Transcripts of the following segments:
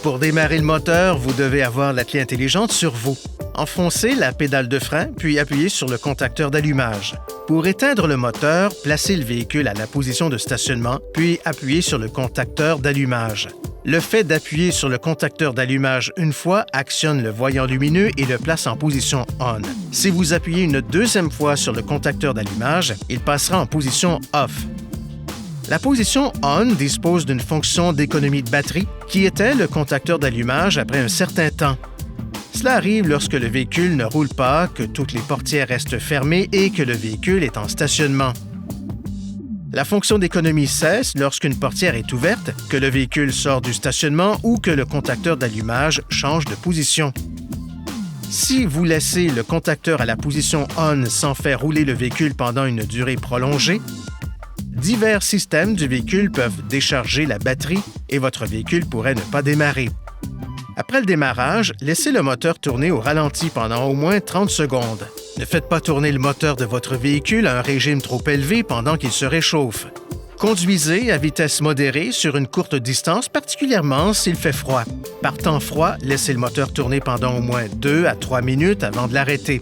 Pour démarrer le moteur, vous devez avoir la clé intelligente sur vous. Enfoncez la pédale de frein, puis appuyez sur le contacteur d'allumage. Pour éteindre le moteur, placez le véhicule à la position de stationnement, puis appuyez sur le contacteur d'allumage. Le fait d'appuyer sur le contacteur d'allumage une fois actionne le voyant lumineux et le place en position ON. Si vous appuyez une deuxième fois sur le contacteur d'allumage, il passera en position OFF. La position ON dispose d'une fonction d'économie de batterie qui éteint le contacteur d'allumage après un certain temps. Cela arrive lorsque le véhicule ne roule pas, que toutes les portières restent fermées et que le véhicule est en stationnement. La fonction d'économie cesse lorsqu'une portière est ouverte, que le véhicule sort du stationnement ou que le contacteur d'allumage change de position. Si vous laissez le contacteur à la position ON sans faire rouler le véhicule pendant une durée prolongée, divers systèmes du véhicule peuvent décharger la batterie et votre véhicule pourrait ne pas démarrer. Après le démarrage, laissez le moteur tourner au ralenti pendant au moins 30 secondes. Ne faites pas tourner le moteur de votre véhicule à un régime trop élevé pendant qu'il se réchauffe. Conduisez à vitesse modérée sur une courte distance, particulièrement s'il fait froid. Par temps froid, laissez le moteur tourner pendant au moins 2 à 3 minutes avant de l'arrêter.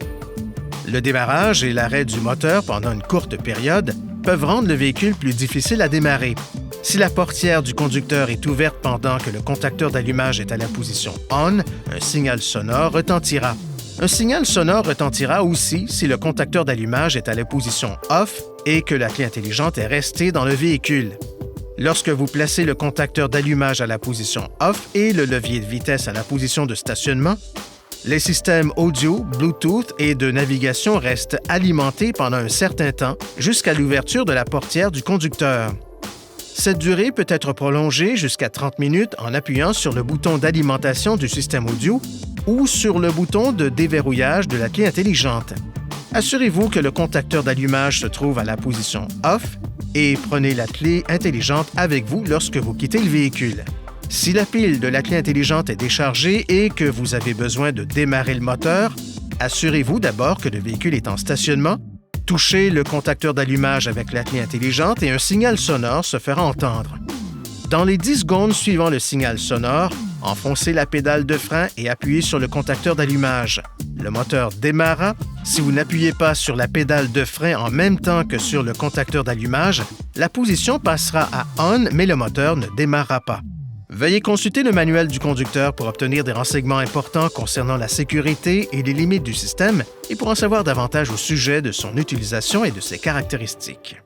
Le démarrage et l'arrêt du moteur pendant une courte période peuvent rendre le véhicule plus difficile à démarrer. Si la portière du conducteur est ouverte pendant que le contacteur d'allumage est à la position ON, un signal sonore retentira. Un signal sonore retentira aussi si le contacteur d'allumage est à la position OFF et que la clé intelligente est restée dans le véhicule. Lorsque vous placez le contacteur d'allumage à la position OFF et le levier de vitesse à la position de stationnement, les systèmes audio, Bluetooth et de navigation restent alimentés pendant un certain temps jusqu'à l'ouverture de la portière du conducteur. Cette durée peut être prolongée jusqu'à 30 minutes en appuyant sur le bouton d'alimentation du système audio ou sur le bouton de déverrouillage de la clé intelligente. Assurez-vous que le contacteur d'allumage se trouve à la position OFF et prenez la clé intelligente avec vous lorsque vous quittez le véhicule. Si la pile de la clé intelligente est déchargée et que vous avez besoin de démarrer le moteur, assurez-vous d'abord que le véhicule est en stationnement. Touchez le contacteur d'allumage avec la clé intelligente et un signal sonore se fera entendre. Dans les 10 secondes suivant le signal sonore, enfoncez la pédale de frein et appuyez sur le contacteur d'allumage. Le moteur démarrera. Si vous n'appuyez pas sur la pédale de frein en même temps que sur le contacteur d'allumage, la position passera à ON, mais le moteur ne démarrera pas. Veuillez consulter le manuel du conducteur pour obtenir des renseignements importants concernant la sécurité et les limites du système et pour en savoir davantage au sujet de son utilisation et de ses caractéristiques.